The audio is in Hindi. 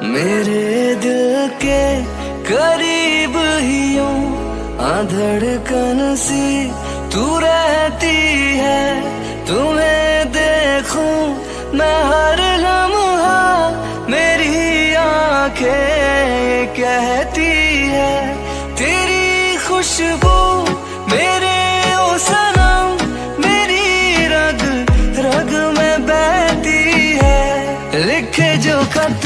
मेरे दिल के करीब ही यूं धड़कन सी तू रहती है। तुम्हें देखूं मैं हर लम्हा, मेरी आंखें कहती है तेरी खुशबू मेरे ओ सनम, मेरी रग रग में बहती है। लिखे जो खत